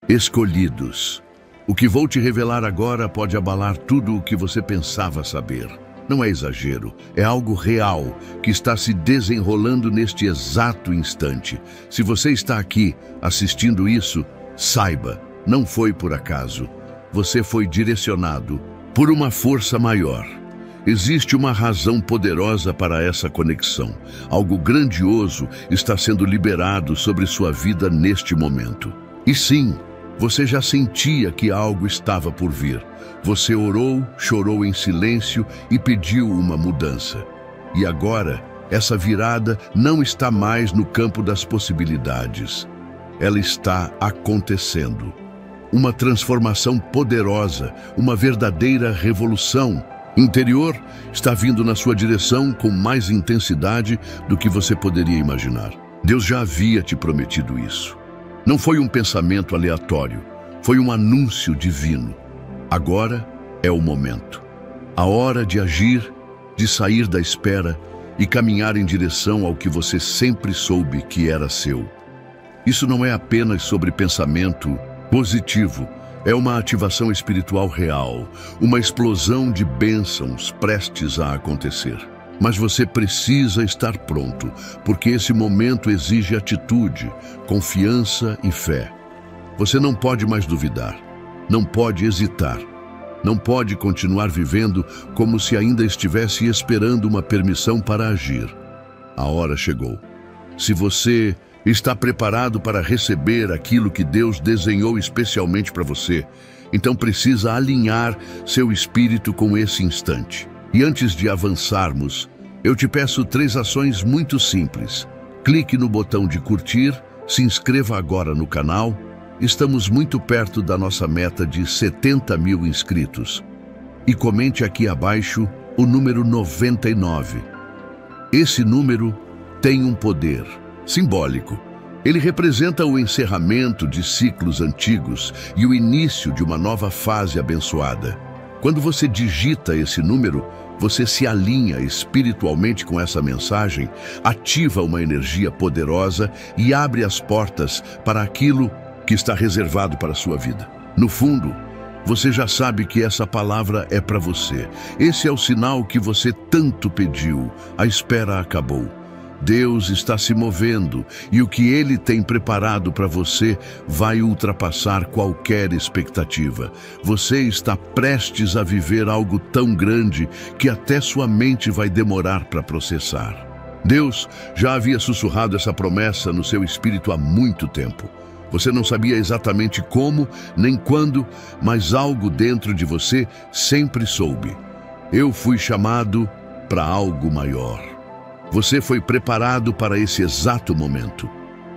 Escolhidos. O que vou te revelar agora pode abalar tudo o que você pensava saber. Não é exagero, é algo real que está se desenrolando neste exato instante. Se você está aqui assistindo isso, saiba, não foi por acaso. Você foi direcionado por uma força maior. Existe uma razão poderosa para essa conexão. Algo grandioso está sendo liberado sobre sua vida neste momento. E sim, você já sentia que algo estava por vir. Você orou, chorou em silêncio e pediu uma mudança. E agora, essa virada não está mais no campo das possibilidades. Ela está acontecendo. Uma transformação poderosa, uma verdadeira revolução interior está vindo na sua direção com mais intensidade do que você poderia imaginar. Deus já havia te prometido isso. Não foi um pensamento aleatório, foi um anúncio divino. Agora é o momento. A hora de agir, de sair da espera e caminhar em direção ao que você sempre soube que era seu. Isso não é apenas sobre pensamento positivo, é uma ativação espiritual real, uma explosão de bênçãos prestes a acontecer. Mas você precisa estar pronto, porque esse momento exige atitude, confiança e fé. Você não pode mais duvidar, não pode hesitar, não pode continuar vivendo como se ainda estivesse esperando uma permissão para agir. A hora chegou. Se você está preparado para receber aquilo que Deus desenhou especialmente para você, então precisa alinhar seu espírito com esse instante. E antes de avançarmos, eu te peço 3 ações muito simples. Clique no botão de curtir, se inscreva agora no canal. Estamos muito perto da nossa meta de 70 mil inscritos. E comente aqui abaixo o número 99. Esse número tem um poder simbólico. Ele representa o encerramento de ciclos antigos e o início de uma nova fase abençoada. Quando você digita esse número, você se alinha espiritualmente com essa mensagem, ativa uma energia poderosa e abre as portas para aquilo que está reservado para a sua vida. No fundo, você já sabe que essa palavra é para você. Esse é o sinal que você tanto pediu. A espera acabou. Deus está se movendo e o que Ele tem preparado para você vai ultrapassar qualquer expectativa. Você está prestes a viver algo tão grande que até sua mente vai demorar para processar. Deus já havia sussurrado essa promessa no seu espírito há muito tempo. Você não sabia exatamente como, nem quando, mas algo dentro de você sempre soube. Eu fui chamado para algo maior. Você foi preparado para esse exato momento.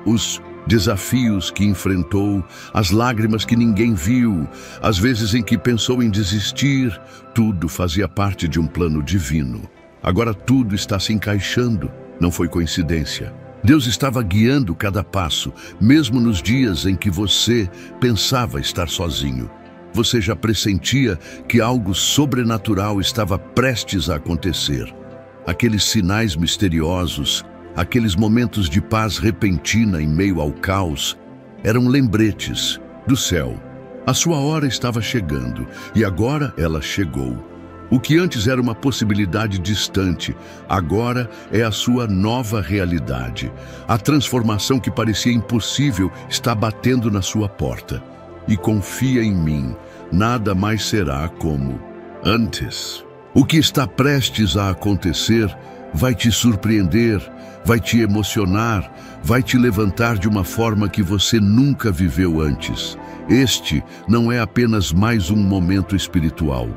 Os desafios que enfrentou, as lágrimas que ninguém viu, as vezes em que pensou em desistir, tudo fazia parte de um plano divino. Agora tudo está se encaixando, não foi coincidência. Deus estava guiando cada passo, mesmo nos dias em que você pensava estar sozinho. Você já pressentia que algo sobrenatural estava prestes a acontecer. Aqueles sinais misteriosos, aqueles momentos de paz repentina em meio ao caos, eram lembretes do céu. A sua hora estava chegando, e agora ela chegou. O que antes era uma possibilidade distante, agora é a sua nova realidade. A transformação que parecia impossível está batendo na sua porta. E confia em mim, nada mais será como antes. O que está prestes a acontecer vai te surpreender, vai te emocionar, vai te levantar de uma forma que você nunca viveu antes. Este não é apenas mais um momento espiritual.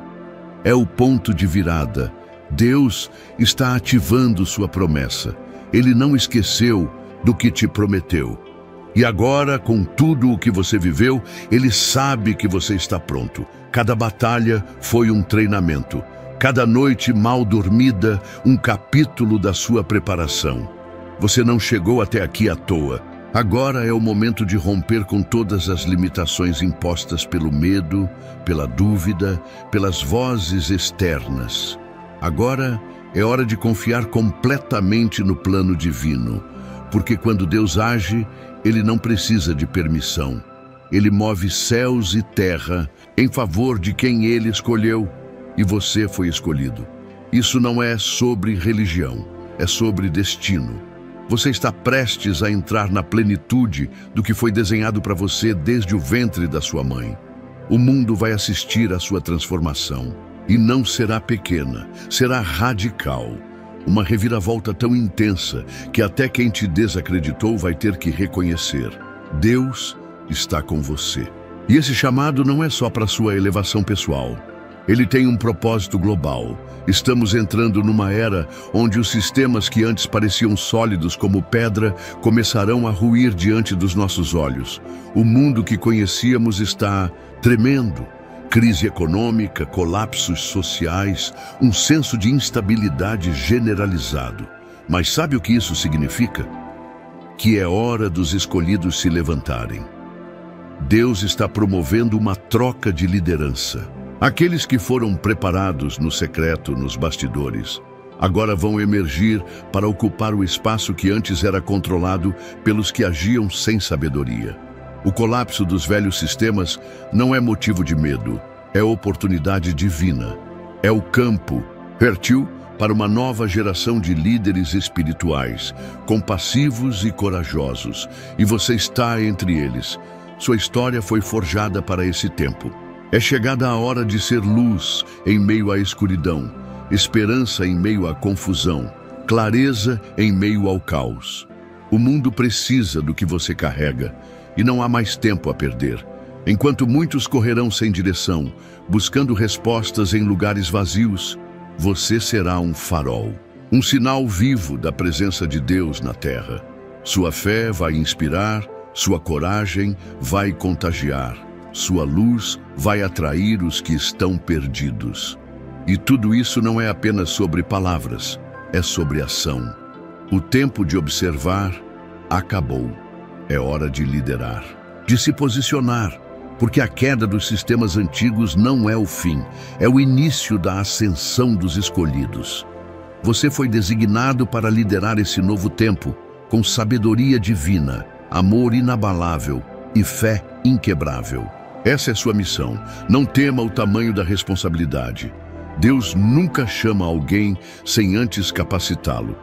É o ponto de virada. Deus está ativando sua promessa. Ele não esqueceu do que te prometeu. E agora, com tudo o que você viveu, Ele sabe que você está pronto. Cada batalha foi um treinamento. Cada noite mal dormida, um capítulo da sua preparação. Você não chegou até aqui à toa. Agora é o momento de romper com todas as limitações impostas pelo medo, pela dúvida, pelas vozes externas. Agora é hora de confiar completamente no plano divino, porque quando Deus age, Ele não precisa de permissão. Ele move céus e terra em favor de quem Ele escolheu, e você foi escolhido. Isso não é sobre religião, é sobre destino. Você está prestes a entrar na plenitude do que foi desenhado para você desde o ventre da sua mãe. O mundo vai assistir à sua transformação, e não será pequena, será radical. Uma reviravolta tão intensa que até quem te desacreditou vai ter que reconhecer: Deus está com você. E esse chamado não é só para sua elevação pessoal. Ele tem um propósito global. Estamos entrando numa era onde os sistemas que antes pareciam sólidos como pedra começarão a ruir diante dos nossos olhos. O mundo que conhecíamos está tremendo. Crise econômica, colapsos sociais, um senso de instabilidade generalizado. Mas sabe o que isso significa? Que é hora dos escolhidos se levantarem. Deus está promovendo uma troca de liderança. Aqueles que foram preparados no secreto, nos bastidores, agora vão emergir para ocupar o espaço que antes era controlado pelos que agiam sem sabedoria. O colapso dos velhos sistemas não é motivo de medo, é oportunidade divina. É o campo fértil para uma nova geração de líderes espirituais, compassivos e corajosos, e você está entre eles. Sua história foi forjada para esse tempo. É chegada a hora de ser luz em meio à escuridão, esperança em meio à confusão, clareza em meio ao caos. O mundo precisa do que você carrega, e não há mais tempo a perder. Enquanto muitos correrão sem direção, buscando respostas em lugares vazios, você será um farol, um sinal vivo da presença de Deus na terra. Sua fé vai inspirar, sua coragem vai contagiar, sua luz vai atrair os que estão perdidos. E tudo isso não é apenas sobre palavras, é sobre ação. O tempo de observar acabou. É hora de liderar, de se posicionar, porque a queda dos sistemas antigos não é o fim, é o início da ascensão dos escolhidos. Você foi designado para liderar esse novo tempo, com sabedoria divina, amor inabalável e fé inquebrável. Essa é sua missão. Não tema o tamanho da responsabilidade. Deus nunca chama alguém sem antes capacitá-lo.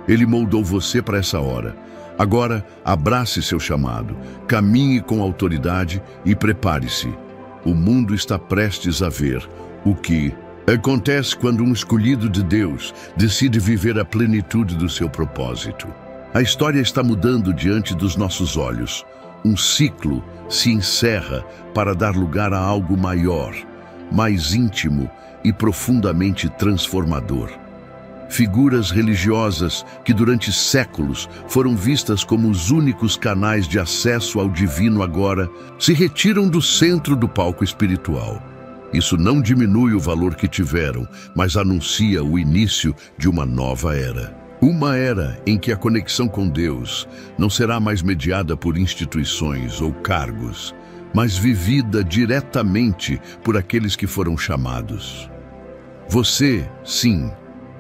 Ele moldou você para essa hora. Agora, abrace seu chamado, caminhe com autoridade e prepare-se. O mundo está prestes a ver o que acontece quando um escolhido de Deus decide viver a plenitude do seu propósito. A história está mudando diante dos nossos olhos. Um ciclo se encerra para dar lugar a algo maior, mais íntimo e profundamente transformador. Figuras religiosas que durante séculos foram vistas como os únicos canais de acesso ao divino agora se retiram do centro do palco espiritual. Isso não diminui o valor que tiveram, mas anuncia o início de uma nova era. Uma era em que a conexão com Deus não será mais mediada por instituições ou cargos, mas vivida diretamente por aqueles que foram chamados. Você, sim,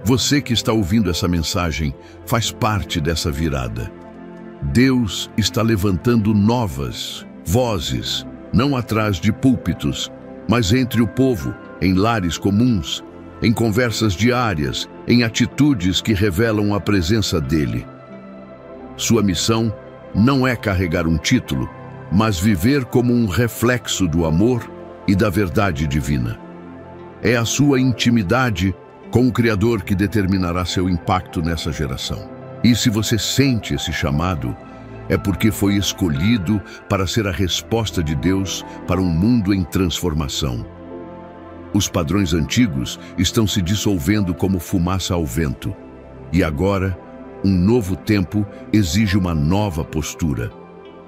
você que está ouvindo essa mensagem, faz parte dessa virada. Deus está levantando novas vozes, não atrás de púlpitos, mas entre o povo, em lares comuns, em conversas diárias, em atitudes que revelam a presença dele. Sua missão não é carregar um título, mas viver como um reflexo do amor e da verdade divina. É a sua intimidade com o Criador que determinará seu impacto nessa geração. E se você sente esse chamado, é porque foi escolhido para ser a resposta de Deus para um mundo em transformação. Os padrões antigos estão se dissolvendo como fumaça ao vento. E agora, um novo tempo exige uma nova postura.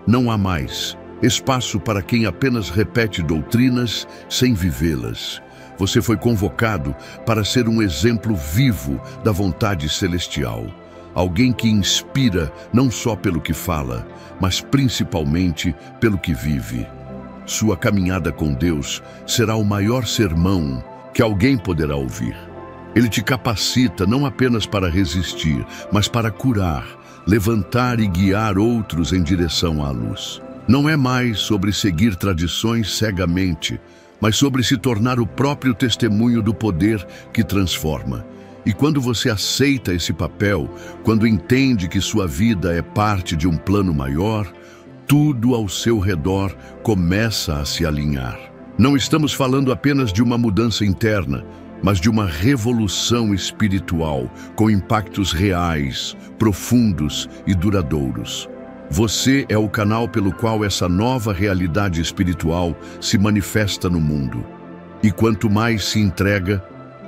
Não há mais espaço para quem apenas repete doutrinas sem vivê-las. Você foi convocado para ser um exemplo vivo da vontade celestial. Alguém que inspira não só pelo que fala, mas principalmente pelo que vive. Sua caminhada com Deus será o maior sermão que alguém poderá ouvir. Ele te capacita não apenas para resistir, mas para curar, levantar e guiar outros em direção à luz. Não é mais sobre seguir tradições cegamente, mas sobre se tornar o próprio testemunho do poder que transforma. E quando você aceita esse papel, quando entende que sua vida é parte de um plano maior, tudo ao seu redor começa a se alinhar. Não estamos falando apenas de uma mudança interna, mas de uma revolução espiritual com impactos reais, profundos e duradouros. Você é o canal pelo qual essa nova realidade espiritual se manifesta no mundo. E quanto mais se entrega,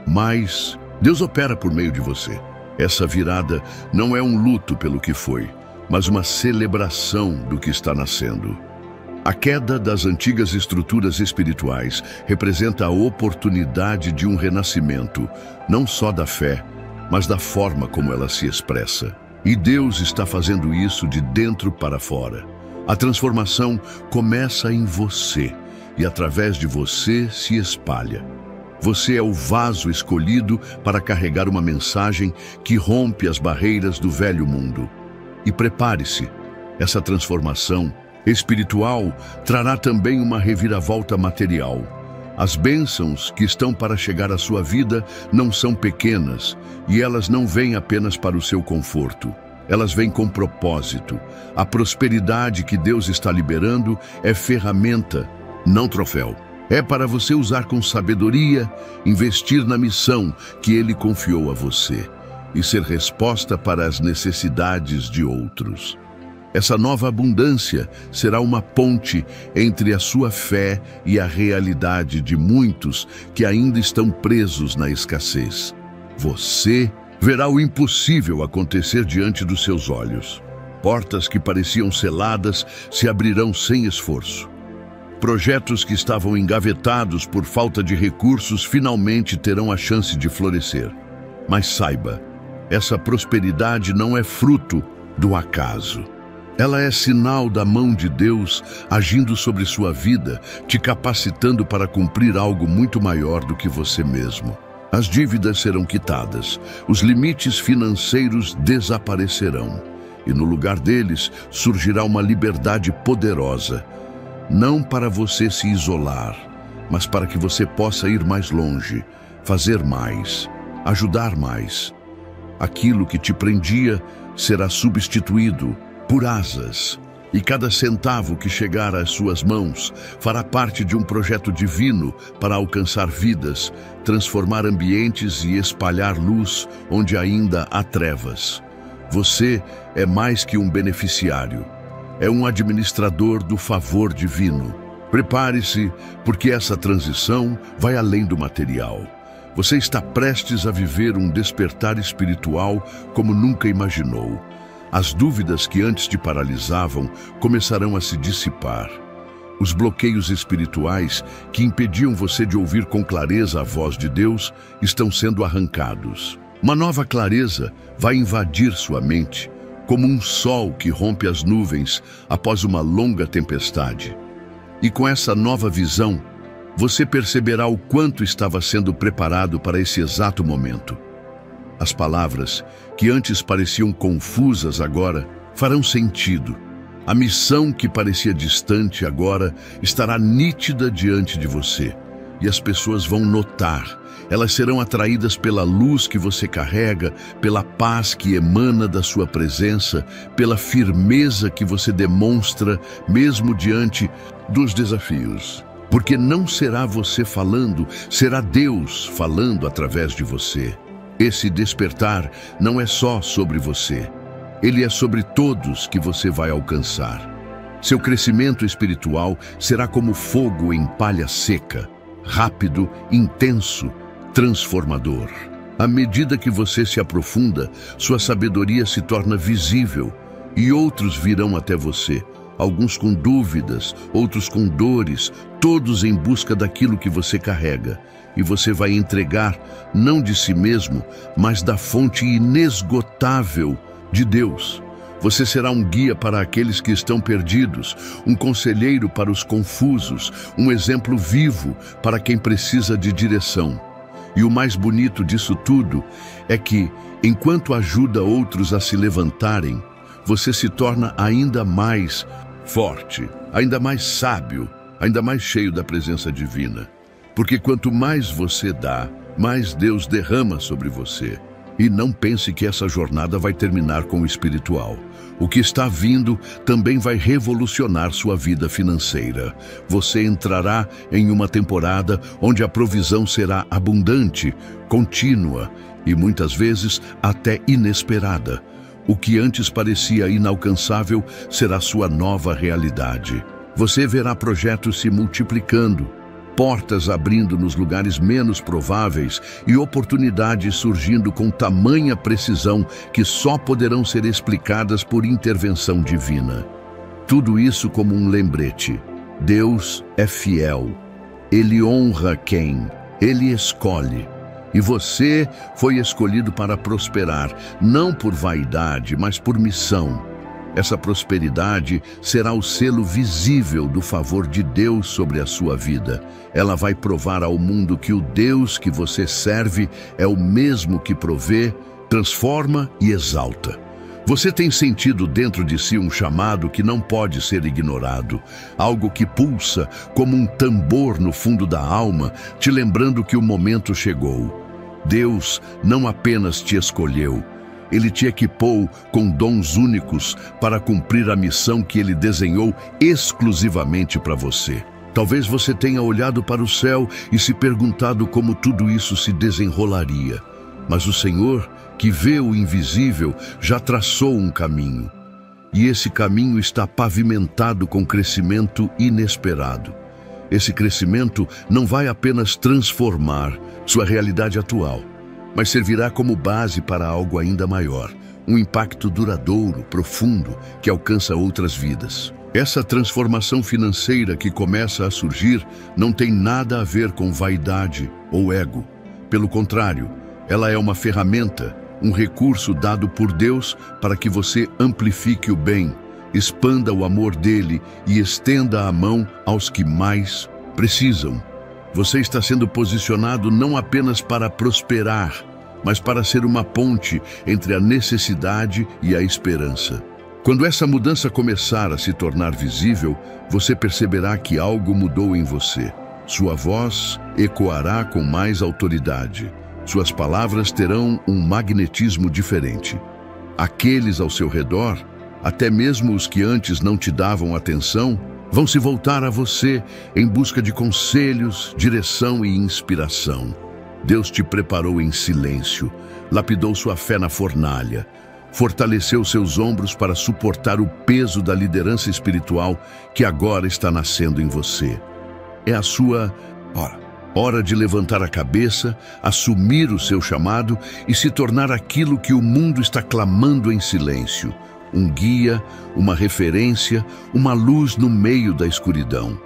mais Deus opera por meio de você. Essa virada não é um luto pelo que foi, mas uma celebração do que está nascendo. A queda das antigas estruturas espirituais representa a oportunidade de um renascimento, não só da fé, mas da forma como ela se expressa. E Deus está fazendo isso de dentro para fora. A transformação começa em você e através de você se espalha. Você é o vaso escolhido para carregar uma mensagem que rompe as barreiras do velho mundo. E prepare-se, essa transformação espiritual trará também uma reviravolta material. As bênçãos que estão para chegar à sua vida não são pequenas e elas não vêm apenas para o seu conforto. Elas vêm com propósito. A prosperidade que Deus está liberando é ferramenta, não troféu. É para você usar com sabedoria, investir na missão que Ele confiou a você e ser resposta para as necessidades de outros. Essa nova abundância será uma ponte entre a sua fé e a realidade de muitos que ainda estão presos na escassez. Você verá o impossível acontecer diante dos seus olhos. Portas que pareciam seladas se abrirão sem esforço. Projetos que estavam engavetados por falta de recursos finalmente terão a chance de florescer. Mas saiba, essa prosperidade não é fruto do acaso. Ela é sinal da mão de Deus agindo sobre sua vida, te capacitando para cumprir algo muito maior do que você mesmo. As dívidas serão quitadas, os limites financeiros desaparecerão, e no lugar deles surgirá uma liberdade poderosa. Não para você se isolar, mas para que você possa ir mais longe, fazer mais, ajudar mais. Aquilo que te prendia será substituído por asas, e cada centavo que chegar às suas mãos fará parte de um projeto divino para alcançar vidas, transformar ambientes e espalhar luz onde ainda há trevas. Você é mais que um beneficiário. É um administrador do favor divino. Prepare-se, porque essa transição vai além do material. Você está prestes a viver um despertar espiritual como nunca imaginou. As dúvidas que antes te paralisavam começarão a se dissipar. Os bloqueios espirituais que impediam você de ouvir com clareza a voz de Deus estão sendo arrancados. Uma nova clareza vai invadir sua mente, como um sol que rompe as nuvens após uma longa tempestade. E com essa nova visão, você perceberá o quanto estava sendo preparado para esse exato momento. As palavras, que antes pareciam confusas agora, farão sentido. A missão que parecia distante agora estará nítida diante de você. E as pessoas vão notar. Elas serão atraídas pela luz que você carrega, pela paz que emana da sua presença, pela firmeza que você demonstra mesmo diante dos desafios. Porque não será você falando, será Deus falando através de você. Esse despertar não é só sobre você. Ele é sobre todos que você vai alcançar. Seu crescimento espiritual será como fogo em palha seca, rápido, intenso, transformador. À medida que você se aprofunda, sua sabedoria se torna visível e outros virão até você. Alguns com dúvidas, outros com dores, todos em busca daquilo que você carrega. E você vai entregar, não de si mesmo, mas da fonte inesgotável de Deus. Você será um guia para aqueles que estão perdidos, um conselheiro para os confusos, um exemplo vivo para quem precisa de direção. E o mais bonito disso tudo é que, enquanto ajuda outros a se levantarem, você se torna ainda mais forte, ainda mais sábio, ainda mais cheio da presença divina. Porque quanto mais você dá, mais Deus derrama sobre você. E não pense que essa jornada vai terminar com o espiritual. O que está vindo também vai revolucionar sua vida financeira. Você entrará em uma temporada onde a provisão será abundante, contínua e muitas vezes até inesperada. O que antes parecia inalcançável será sua nova realidade. Você verá projetos se multiplicando, portas abrindo nos lugares menos prováveis e oportunidades surgindo com tamanha precisão que só poderão ser explicadas por intervenção divina. Tudo isso como um lembrete. Deus é fiel. Ele honra quem Ele escolhe. E você foi escolhido para prosperar, não por vaidade, mas por missão. Essa prosperidade será o selo visível do favor de Deus sobre a sua vida. Ela vai provar ao mundo que o Deus que você serve é o mesmo que provê, transforma e exalta. Você tem sentido dentro de si um chamado que não pode ser ignorado, algo que pulsa como um tambor no fundo da alma, te lembrando que o momento chegou. Deus não apenas te escolheu, Ele te equipou com dons únicos para cumprir a missão que Ele desenhou exclusivamente para você. Talvez você tenha olhado para o céu e se perguntado como tudo isso se desenrolaria. Mas o Senhor, que vê o invisível, já traçou um caminho. E esse caminho está pavimentado com crescimento inesperado. Esse crescimento não vai apenas transformar sua realidade atual, mas servirá como base para algo ainda maior, um impacto duradouro, profundo, que alcança outras vidas. Essa transformação financeira que começa a surgir não tem nada a ver com vaidade ou ego. Pelo contrário, ela é uma ferramenta, um recurso dado por Deus para que você amplifique o bem, expanda o amor dele e estenda a mão aos que mais precisam. Você está sendo posicionado não apenas para prosperar, mas para ser uma ponte entre a necessidade e a esperança. Quando essa mudança começar a se tornar visível, você perceberá que algo mudou em você. Sua voz ecoará com mais autoridade. Suas palavras terão um magnetismo diferente. Aqueles ao seu redor, até mesmo os que antes não te davam atenção, vão se voltar a você em busca de conselhos, direção e inspiração. Deus te preparou em silêncio, lapidou sua fé na fornalha, fortaleceu seus ombros para suportar o peso da liderança espiritual que agora está nascendo em você. É a sua hora de levantar a cabeça, assumir o seu chamado e se tornar aquilo que o mundo está clamando em silêncio. Um guia, uma referência, uma luz no meio da escuridão.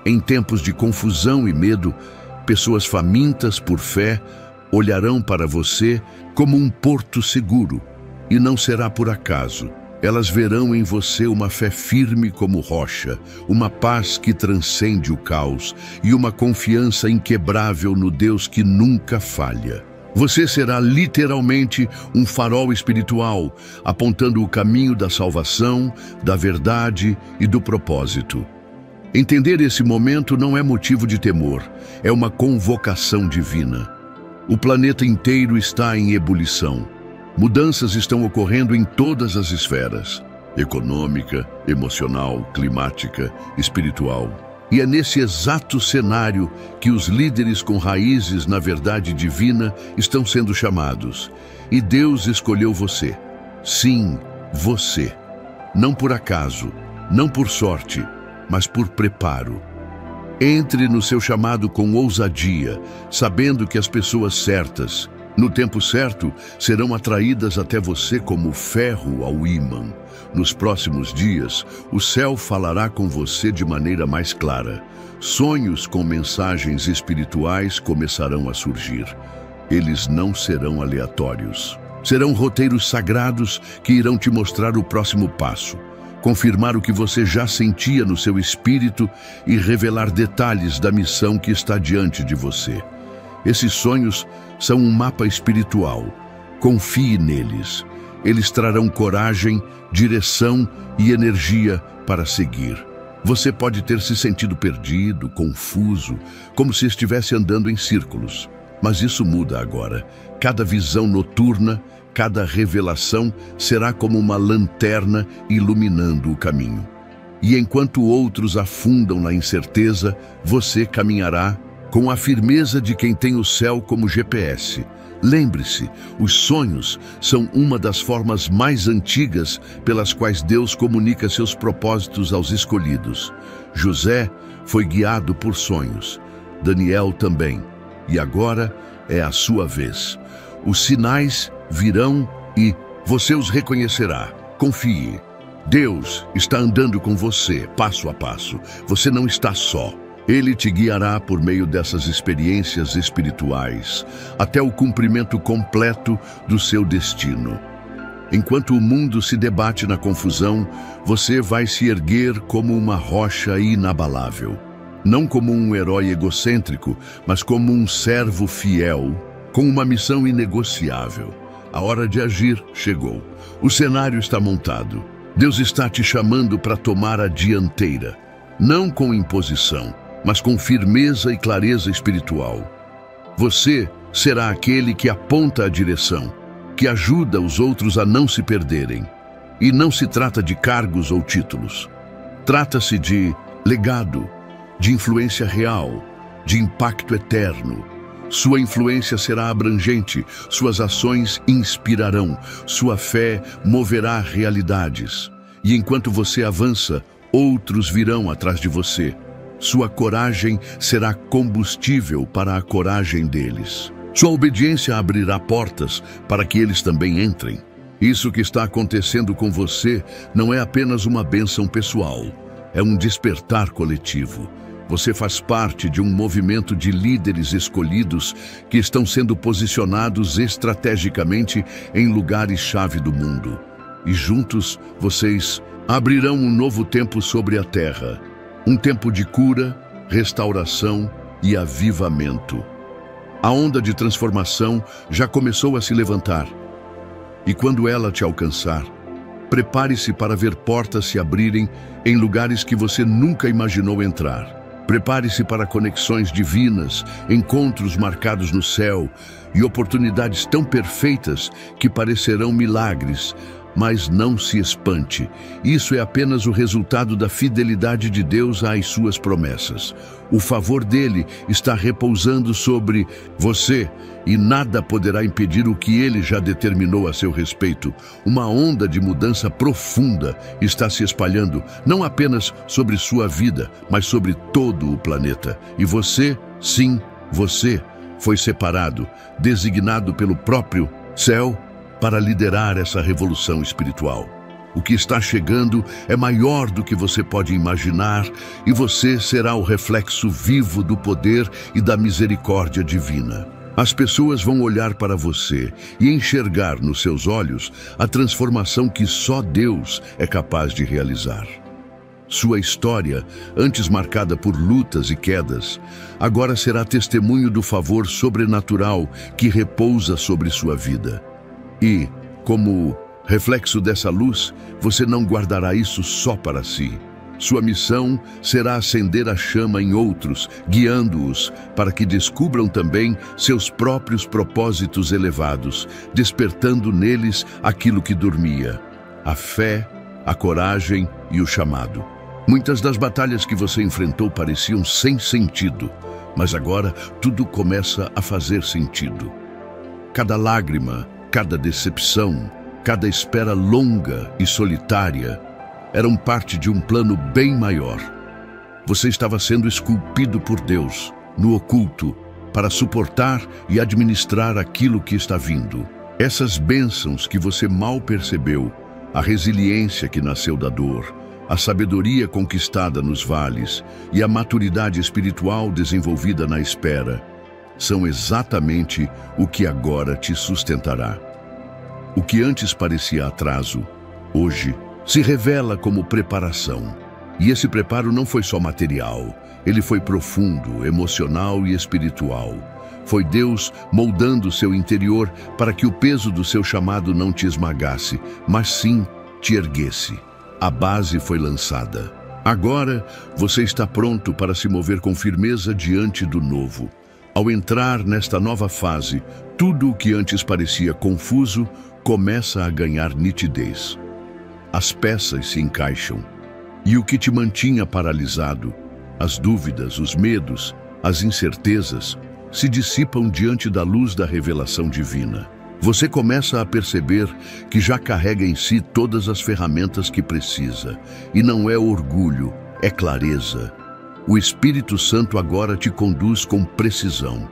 Em tempos de confusão e medo, pessoas famintas por fé olharão para você como um porto seguro. E não será por acaso. Elas verão em você uma fé firme como rocha, uma paz que transcende o caos e uma confiança inquebrável no Deus que nunca falha. Você será literalmente um farol espiritual, apontando o caminho da salvação, da verdade e do propósito. Entender esse momento não é motivo de temor, é uma convocação divina. O planeta inteiro está em ebulição. Mudanças estão ocorrendo em todas as esferas: econômica, emocional, climática, espiritual. E é nesse exato cenário que os líderes com raízes na verdade divina estão sendo chamados. E Deus escolheu você. Sim, você. Não por acaso, não por sorte, mas por preparo. Entre no seu chamado com ousadia, sabendo que as pessoas certas, no tempo certo, serão atraídas até você como ferro ao ímã. Nos próximos dias, o céu falará com você de maneira mais clara. Sonhos com mensagens espirituais começarão a surgir. Eles não serão aleatórios. Serão roteiros sagrados que irão te mostrar o próximo passo, confirmar o que você já sentia no seu espírito e revelar detalhes da missão que está diante de você. Esses sonhos são um mapa espiritual. Confie neles. Eles trarão coragem, direção e energia para seguir. Você pode ter se sentido perdido, confuso, como se estivesse andando em círculos. Mas isso muda agora. Cada visão noturna, cada revelação será como uma lanterna iluminando o caminho. E enquanto outros afundam na incerteza, você caminhará com a firmeza de quem tem o céu como GPS. Lembre-se, os sonhos são uma das formas mais antigas pelas quais Deus comunica seus propósitos aos escolhidos. José foi guiado por sonhos, Daniel também, e agora é a sua vez. Os sinais virão e você os reconhecerá. Confie. Deus está andando com você, passo a passo. Você não está só. Ele te guiará por meio dessas experiências espirituais, até o cumprimento completo do seu destino. Enquanto o mundo se debate na confusão, você vai se erguer como uma rocha inabalável. Não como um herói egocêntrico, mas como um servo fiel, com uma missão inegociável. A hora de agir chegou. O cenário está montado. Deus está te chamando para tomar a dianteira, não com imposição, mas com firmeza e clareza espiritual. Você será aquele que aponta a direção, que ajuda os outros a não se perderem. E não se trata de cargos ou títulos. Trata-se de legado, de influência real, de impacto eterno. Sua influência será abrangente, suas ações inspirarão, sua fé moverá realidades. E enquanto você avança, outros virão atrás de você. Sua coragem será combustível para a coragem deles. Sua obediência abrirá portas para que eles também entrem. Isso que está acontecendo com você não é apenas uma bênção pessoal, é um despertar coletivo. Você faz parte de um movimento de líderes escolhidos que estão sendo posicionados estrategicamente em lugares-chave do mundo. E juntos, vocês abrirão um novo tempo sobre a terra. Um tempo de cura, restauração e avivamento. A onda de transformação já começou a se levantar. E quando ela te alcançar, prepare-se para ver portas se abrirem em lugares que você nunca imaginou entrar. Prepare-se para conexões divinas, encontros marcados no céu e oportunidades tão perfeitas que parecerão milagres. Mas não se espante. Isso é apenas o resultado da fidelidade de Deus às suas promessas. O favor dele está repousando sobre você e nada poderá impedir o que ele já determinou a seu respeito. Uma onda de mudança profunda está se espalhando, não apenas sobre sua vida, mas sobre todo o planeta. E você, sim, você, foi separado, designado pelo próprio céu, para liderar essa revolução espiritual. O que está chegando é maior do que você pode imaginar e você será o reflexo vivo do poder e da misericórdia divina. As pessoas vão olhar para você e enxergar nos seus olhos a transformação que só Deus é capaz de realizar. Sua história, antes marcada por lutas e quedas, agora será testemunho do favor sobrenatural que repousa sobre sua vida. E, como reflexo dessa luz, você não guardará isso só para si. Sua missão será acender a chama em outros, guiando-os para que descubram também seus próprios propósitos elevados, despertando neles aquilo que dormia: a fé, a coragem e o chamado. Muitas das batalhas que você enfrentou pareciam sem sentido, mas agora tudo começa a fazer sentido. Cada lágrima, cada decepção, cada espera longa e solitária eram parte de um plano bem maior. Você estava sendo esculpido por Deus, no oculto, para suportar e administrar aquilo que está vindo. Essas bênçãos que você mal percebeu, a resiliência que nasceu da dor, a sabedoria conquistada nos vales e a maturidade espiritual desenvolvida na espera, são exatamente o que agora te sustentará. O que antes parecia atraso, hoje, se revela como preparação. E esse preparo não foi só material, ele foi profundo, emocional e espiritual. Foi Deus moldando seu interior para que o peso do seu chamado não te esmagasse, mas sim te erguesse. A base foi lançada. Agora você está pronto para se mover com firmeza diante do novo. Ao entrar nesta nova fase, tudo o que antes parecia confuso começa a ganhar nitidez. As peças se encaixam, e o que te mantinha paralisado, as dúvidas, os medos, as incertezas, se dissipam diante da luz da revelação divina. Você começa a perceber que já carrega em si todas as ferramentas que precisa, e não é orgulho, é clareza. O Espírito Santo agora te conduz com precisão.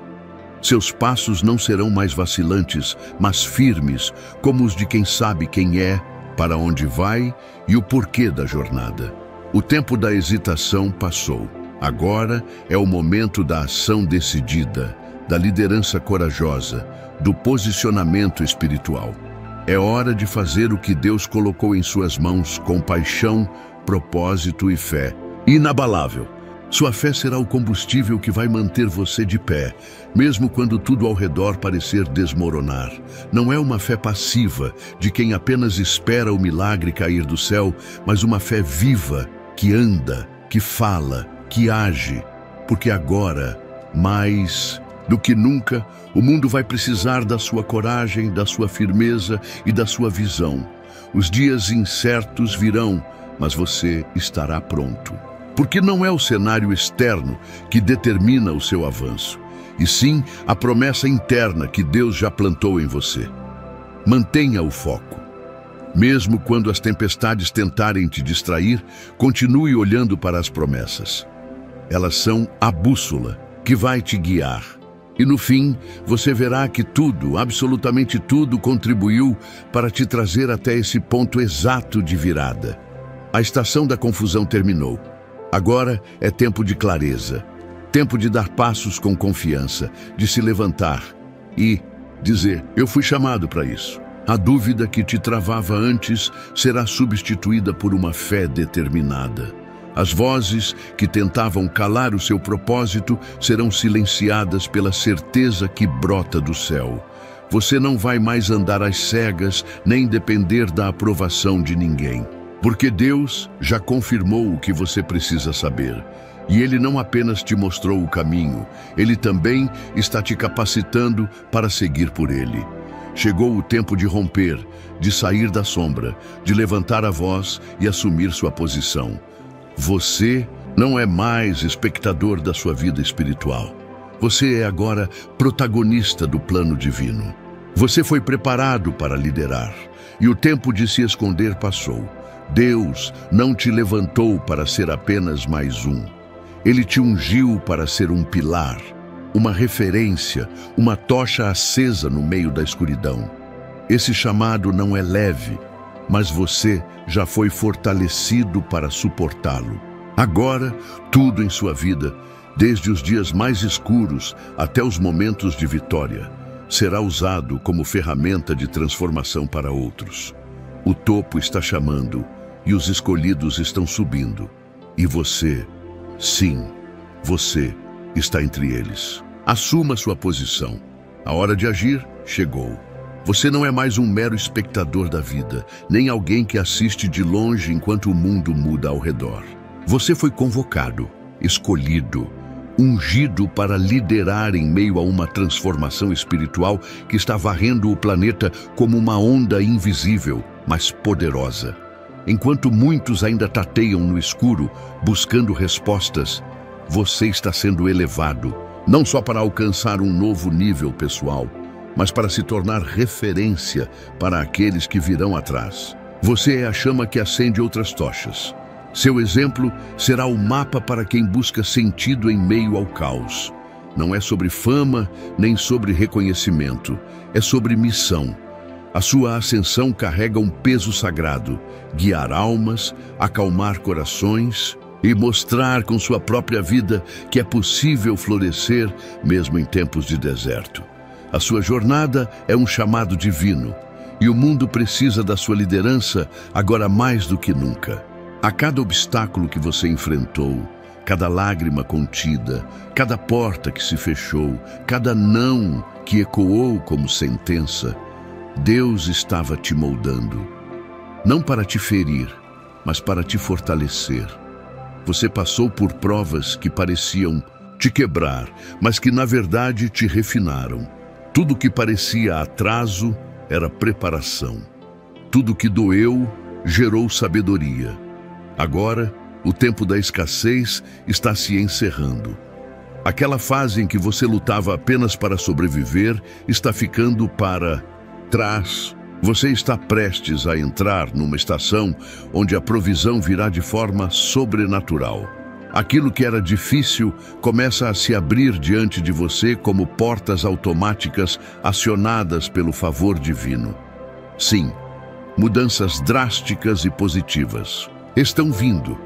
Seus passos não serão mais vacilantes, mas firmes, como os de quem sabe quem é, para onde vai e o porquê da jornada. O tempo da hesitação passou. Agora é o momento da ação decidida, da liderança corajosa, do posicionamento espiritual. É hora de fazer o que Deus colocou em suas mãos com paixão, propósito e fé. Inabalável. Sua fé será o combustível que vai manter você de pé, mesmo quando tudo ao redor parecer desmoronar. Não é uma fé passiva, de quem apenas espera o milagre cair do céu, mas uma fé viva, que anda, que fala, que age. Porque agora, mais do que nunca, o mundo vai precisar da sua coragem, da sua firmeza e da sua visão. Os dias incertos virão, mas você estará pronto. Porque não é o cenário externo que determina o seu avanço, e sim a promessa interna que Deus já plantou em você. Mantenha o foco. Mesmo quando as tempestades tentarem te distrair, continue olhando para as promessas. Elas são a bússola que vai te guiar. E no fim, você verá que tudo, absolutamente tudo, contribuiu para te trazer até esse ponto exato de virada. A estação da confusão terminou. Agora é tempo de clareza, tempo de dar passos com confiança, de se levantar e dizer: eu fui chamado para isso. A dúvida que te travava antes será substituída por uma fé determinada. As vozes que tentavam calar o seu propósito serão silenciadas pela certeza que brota do céu. Você não vai mais andar às cegas, nem depender da aprovação de ninguém. Porque Deus já confirmou o que você precisa saber. E Ele não apenas te mostrou o caminho, Ele também está te capacitando para seguir por Ele. Chegou o tempo de romper, de sair da sombra, de levantar a voz e assumir sua posição. Você não é mais espectador da sua vida espiritual. Você é agora protagonista do plano divino. Você foi preparado para liderar, e o tempo de se esconder passou. Deus não te levantou para ser apenas mais um. Ele te ungiu para ser um pilar, uma referência, uma tocha acesa no meio da escuridão. Esse chamado não é leve, mas você já foi fortalecido para suportá-lo. Agora, tudo em sua vida, desde os dias mais escuros até os momentos de vitória, será usado como ferramenta de transformação para outros. O topo está chamando e os escolhidos estão subindo. E você, sim, você está entre eles. Assuma sua posição. A hora de agir chegou. Você não é mais um mero espectador da vida, nem alguém que assiste de longe enquanto o mundo muda ao redor. Você foi convocado, escolhido, ungido para liderar em meio a uma transformação espiritual que está varrendo o planeta como uma onda invisível, mas poderosa. Enquanto muitos ainda tateiam no escuro, buscando respostas, você está sendo elevado, não só para alcançar um novo nível pessoal, mas para se tornar referência para aqueles que virão atrás. Você é a chama que acende outras tochas. Seu exemplo será o mapa para quem busca sentido em meio ao caos. Não é sobre fama, nem sobre reconhecimento, é sobre missão. A sua ascensão carrega um peso sagrado: guiar almas, acalmar corações e mostrar com sua própria vida que é possível florescer mesmo em tempos de deserto. A sua jornada é um chamado divino e o mundo precisa da sua liderança agora mais do que nunca. A cada obstáculo que você enfrentou, cada lágrima contida, cada porta que se fechou, cada não que ecoou como sentença, Deus estava te moldando, não para te ferir, mas para te fortalecer. Você passou por provas que pareciam te quebrar, mas que na verdade te refinaram. Tudo que parecia atraso era preparação. Tudo que doeu gerou sabedoria. Agora, o tempo da escassez está se encerrando. Aquela fase em que você lutava apenas para sobreviver está ficando para trás. Você está prestes a entrar numa estação onde a provisão virá de forma sobrenatural. Aquilo que era difícil começa a se abrir diante de você como portas automáticas acionadas pelo favor divino. Sim, mudanças drásticas e positivas estão vindo.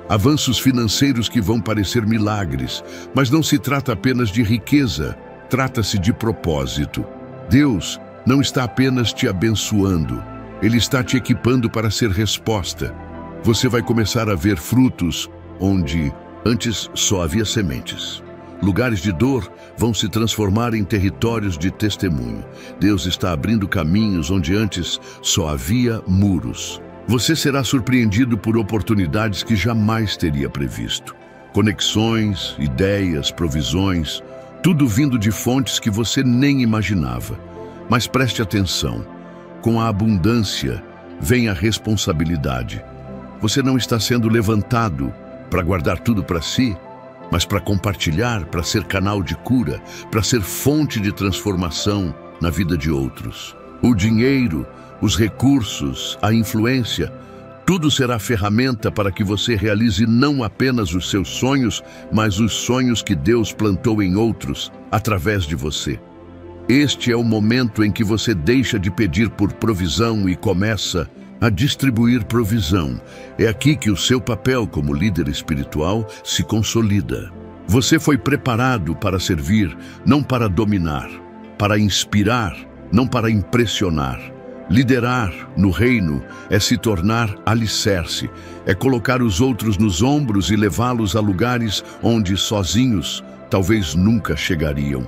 Avanços financeiros que vão parecer milagres, mas não se trata apenas de riqueza, trata-se de propósito. Deus não está apenas te abençoando, Ele está te equipando para ser resposta. Você vai começar a ver frutos onde antes só havia sementes. Lugares de dor vão se transformar em territórios de testemunho. Deus está abrindo caminhos onde antes só havia muros. Você será surpreendido por oportunidades que jamais teria previsto. Conexões, ideias, provisões, tudo vindo de fontes que você nem imaginava. Mas preste atenção, com a abundância vem a responsabilidade. Você não está sendo levantado para guardar tudo para si, mas para compartilhar, para ser canal de cura, para ser fonte de transformação na vida de outros. O dinheiro, os recursos, a influência, tudo será ferramenta para que você realize não apenas os seus sonhos, mas os sonhos que Deus plantou em outros através de você. Este é o momento em que você deixa de pedir por provisão e começa a distribuir provisão. É aqui que o seu papel como líder espiritual se consolida. Você foi preparado para servir, não para dominar, para inspirar, não para impressionar. Liderar no reino é se tornar alicerce, é colocar os outros nos ombros e levá-los a lugares onde sozinhos talvez nunca chegariam.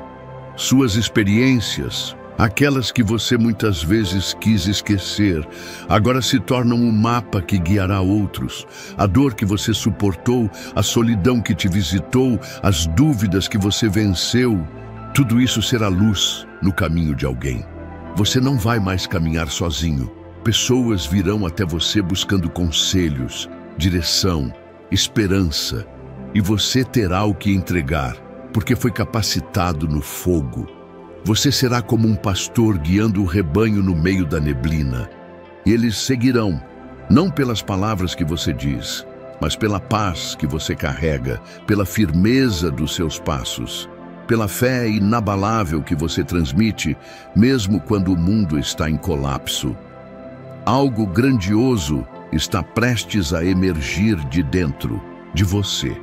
Suas experiências, aquelas que você muitas vezes quis esquecer, agora se tornam um mapa que guiará outros. A dor que você suportou, a solidão que te visitou, as dúvidas que você venceu, tudo isso será luz no caminho de alguém. Você não vai mais caminhar sozinho. Pessoas virão até você buscando conselhos, direção, esperança. E você terá o que entregar, porque foi capacitado no fogo. Você será como um pastor guiando o rebanho no meio da neblina. E eles seguirão, não pelas palavras que você diz, mas pela paz que você carrega, pela firmeza dos seus passos, pela fé inabalável que você transmite, mesmo quando o mundo está em colapso. Algo grandioso está prestes a emergir de dentro de você.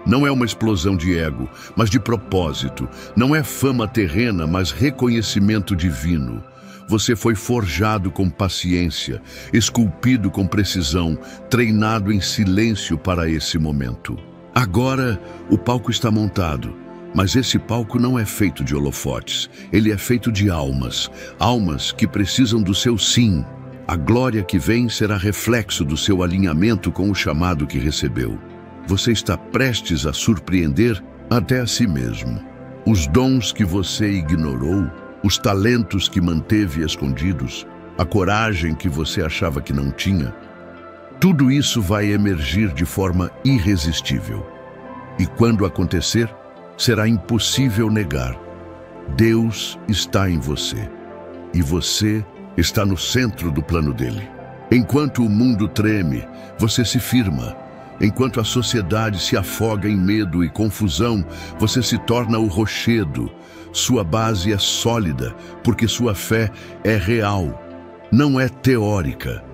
Não é uma explosão de ego, mas de propósito. Não é fama terrena, mas reconhecimento divino. Você foi forjado com paciência, esculpido com precisão, treinado em silêncio para esse momento. Agora, o palco está montado. Mas esse palco não é feito de holofotes, ele é feito de almas, almas que precisam do seu sim. A glória que vem será reflexo do seu alinhamento com o chamado que recebeu. Você está prestes a surpreender até a si mesmo. Os dons que você ignorou, os talentos que manteve escondidos, a coragem que você achava que não tinha, tudo isso vai emergir de forma irresistível. E quando acontecer, será impossível negar. Deus está em você e você está no centro do plano dele. Enquanto o mundo treme, você se firma. Enquanto a sociedade se afoga em medo e confusão, você se torna o rochedo. Sua base é sólida, porque sua fé é real, não é teórica.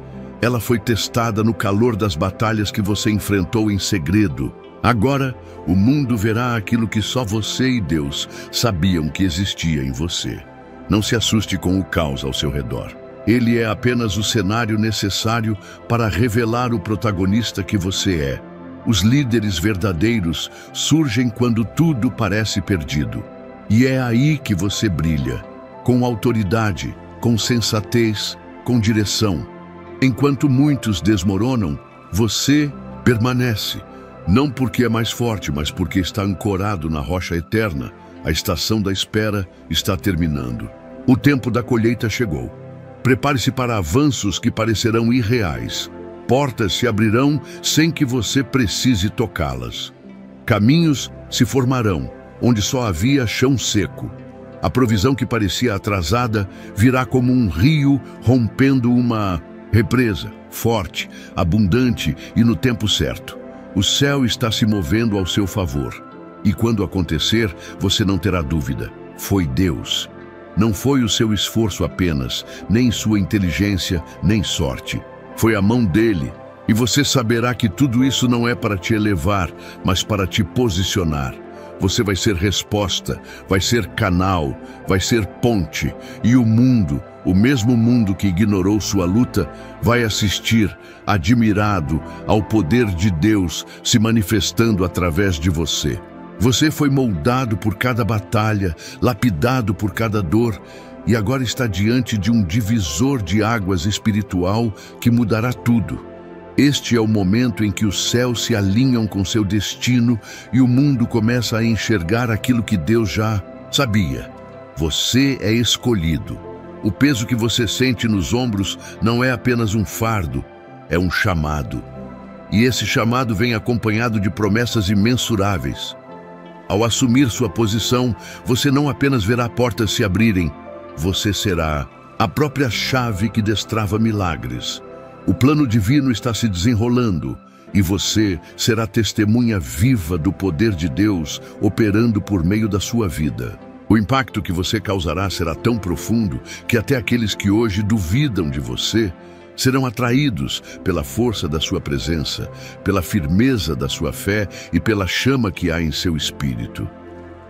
Ela foi testada no calor das batalhas que você enfrentou em segredo. Agora, o mundo verá aquilo que só você e Deus sabiam que existia em você. Não se assuste com o caos ao seu redor. Ele é apenas o cenário necessário para revelar o protagonista que você é. Os líderes verdadeiros surgem quando tudo parece perdido. E é aí que você brilha, com autoridade, com sensatez, com direção. Enquanto muitos desmoronam, você permanece. Não porque é mais forte, mas porque está ancorado na rocha eterna. A estação da espera está terminando. O tempo da colheita chegou. Prepare-se para avanços que parecerão irreais. Portas se abrirão sem que você precise tocá-las. Caminhos se formarão onde só havia chão seco. A provisão que parecia atrasada virá como um rio rompendo uma represa, forte, abundante e no tempo certo. O céu está se movendo ao seu favor. E quando acontecer, você não terá dúvida. Foi Deus. Não foi o seu esforço apenas, nem sua inteligência, nem sorte. Foi a mão dele. E você saberá que tudo isso não é para te elevar, mas para te posicionar. Você vai ser resposta, vai ser canal, vai ser ponte. E o mundo, o mesmo mundo que ignorou sua luta, vai assistir, admirado, ao poder de Deus se manifestando através de você. Você foi moldado por cada batalha, lapidado por cada dor, e agora está diante de um divisor de águas espiritual que mudará tudo. Este é o momento em que os céus se alinham com seu destino e o mundo começa a enxergar aquilo que Deus já sabia. Você é escolhido. O peso que você sente nos ombros não é apenas um fardo, é um chamado. E esse chamado vem acompanhado de promessas imensuráveis. Ao assumir sua posição, você não apenas verá portas se abrirem, você será a própria chave que destrava milagres. O plano divino está se desenrolando e você será testemunha viva do poder de Deus operando por meio da sua vida. O impacto que você causará será tão profundo que até aqueles que hoje duvidam de você serão atraídos pela força da sua presença, pela firmeza da sua fé e pela chama que há em seu espírito.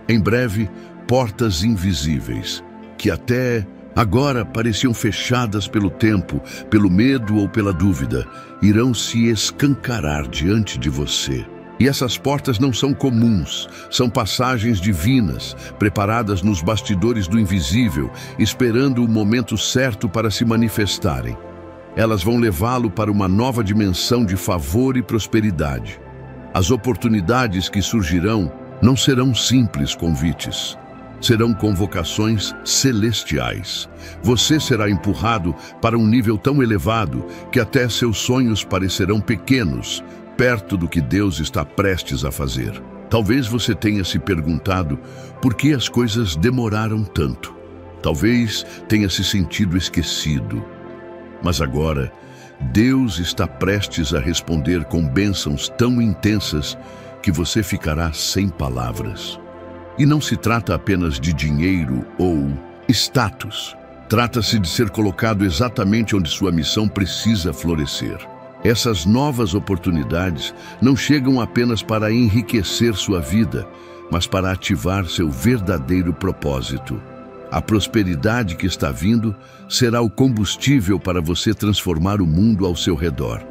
Em breve, portas invisíveis, que até agora pareciam fechadas pelo tempo, pelo medo ou pela dúvida, irão se escancarar diante de você. E essas portas não são comuns, são passagens divinas, preparadas nos bastidores do invisível, esperando o momento certo para se manifestarem. Elas vão levá-lo para uma nova dimensão de favor e prosperidade. As oportunidades que surgirão não serão simples convites. Serão convocações celestiais. Você será empurrado para um nível tão elevado que até seus sonhos parecerão pequenos, perto do que Deus está prestes a fazer. Talvez você tenha se perguntado por que as coisas demoraram tanto. Talvez tenha se sentido esquecido. Mas agora, Deus está prestes a responder com bênçãos tão intensas que você ficará sem palavras. E não se trata apenas de dinheiro ou status. Trata-se de ser colocado exatamente onde sua missão precisa florescer. Essas novas oportunidades não chegam apenas para enriquecer sua vida, mas para ativar seu verdadeiro propósito. A prosperidade que está vindo será o combustível para você transformar o mundo ao seu redor.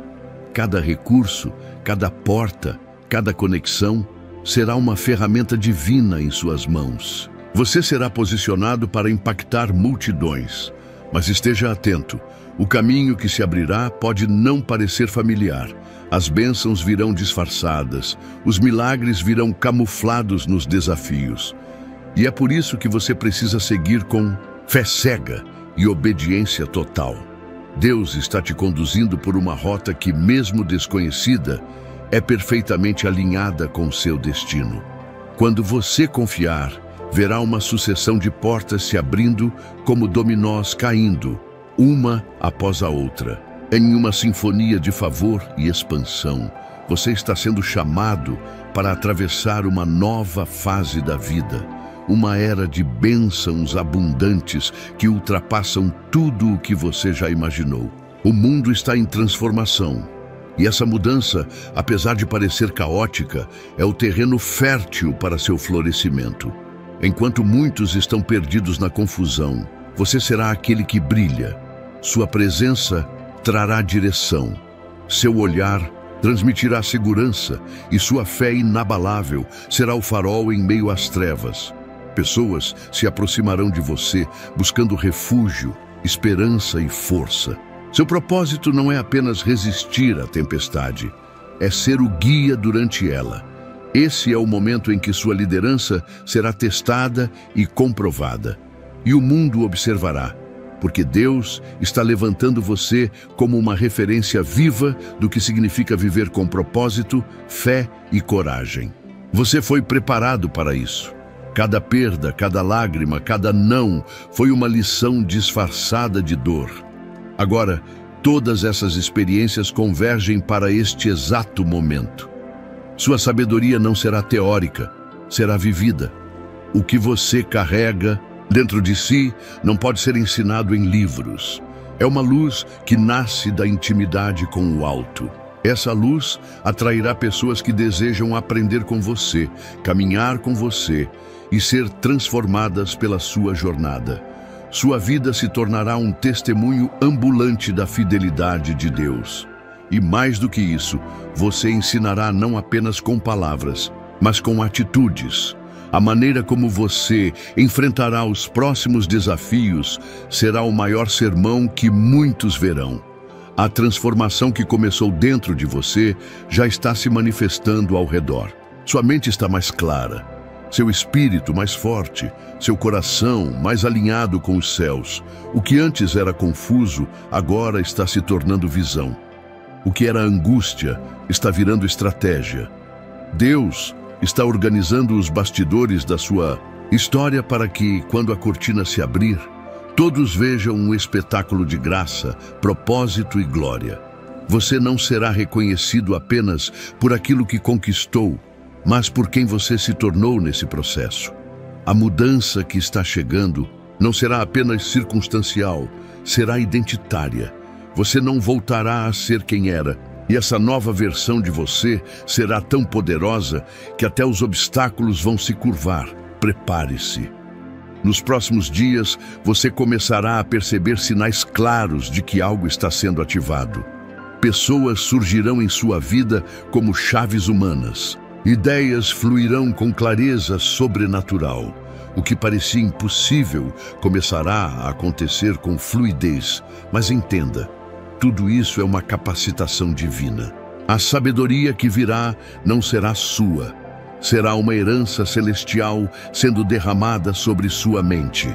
Cada recurso, cada porta, cada conexão será uma ferramenta divina em suas mãos. Você será posicionado para impactar multidões, mas esteja atento. O caminho que se abrirá pode não parecer familiar. As bênçãos virão disfarçadas, os milagres virão camuflados nos desafios. E é por isso que você precisa seguir com fé cega e obediência total. Deus está te conduzindo por uma rota que, mesmo desconhecida, é perfeitamente alinhada com o seu destino. Quando você confiar, verá uma sucessão de portas se abrindo como dominós caindo, uma após a outra, em uma sinfonia de favor e expansão. Você está sendo chamado para atravessar uma nova fase da vida, uma era de bênçãos abundantes que ultrapassam tudo o que você já imaginou. O mundo está em transformação. E essa mudança, apesar de parecer caótica, é o terreno fértil para seu florescimento. Enquanto muitos estão perdidos na confusão, você será aquele que brilha. Sua presença trará direção. Seu olhar transmitirá segurança e sua fé inabalável será o farol em meio às trevas. Pessoas se aproximarão de você buscando refúgio, esperança e força. Seu propósito não é apenas resistir à tempestade, é ser o guia durante ela. Esse é o momento em que sua liderança será testada e comprovada. E o mundo observará, porque Deus está levantando você como uma referência viva do que significa viver com propósito, fé e coragem. Você foi preparado para isso. Cada perda, cada lágrima, cada não foi uma lição disfarçada de dor. Agora, todas essas experiências convergem para este exato momento. Sua sabedoria não será teórica, será vivida. O que você carrega dentro de si não pode ser ensinado em livros. É uma luz que nasce da intimidade com o alto. Essa luz atrairá pessoas que desejam aprender com você, caminhar com você e ser transformadas pela sua jornada. Sua vida se tornará um testemunho ambulante da fidelidade de Deus. E mais do que isso, você ensinará não apenas com palavras, mas com atitudes. A maneira como você enfrentará os próximos desafios será o maior sermão que muitos verão. A transformação que começou dentro de você já está se manifestando ao redor. Sua mente está mais clara, seu espírito mais forte, seu coração mais alinhado com os céus. O que antes era confuso, agora está se tornando visão. O que era angústia está virando estratégia. Deus está organizando os bastidores da sua história para que, quando a cortina se abrir, todos vejam um espetáculo de graça, propósito e glória. Você não será reconhecido apenas por aquilo que conquistou, mas por quem você se tornou nesse processo. A mudança que está chegando não será apenas circunstancial, será identitária. Você não voltará a ser quem era, e essa nova versão de você será tão poderosa que até os obstáculos vão se curvar. Prepare-se. Nos próximos dias, você começará a perceber sinais claros de que algo está sendo ativado. Pessoas surgirão em sua vida como chaves humanas. Ideias fluirão com clareza sobrenatural. O que parecia impossível começará a acontecer com fluidez. Mas entenda, tudo isso é uma capacitação divina. A sabedoria que virá não será sua. Será uma herança celestial sendo derramada sobre sua mente.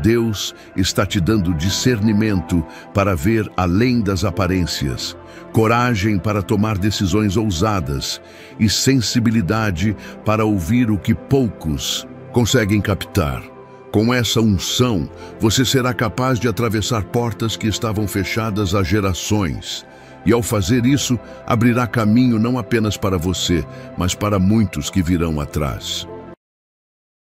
Deus está te dando discernimento para ver além das aparências, coragem para tomar decisões ousadas e sensibilidade para ouvir o que poucos conseguem captar. Com essa unção, você será capaz de atravessar portas que estavam fechadas há gerações. E ao fazer isso, abrirá caminho não apenas para você, mas para muitos que virão atrás.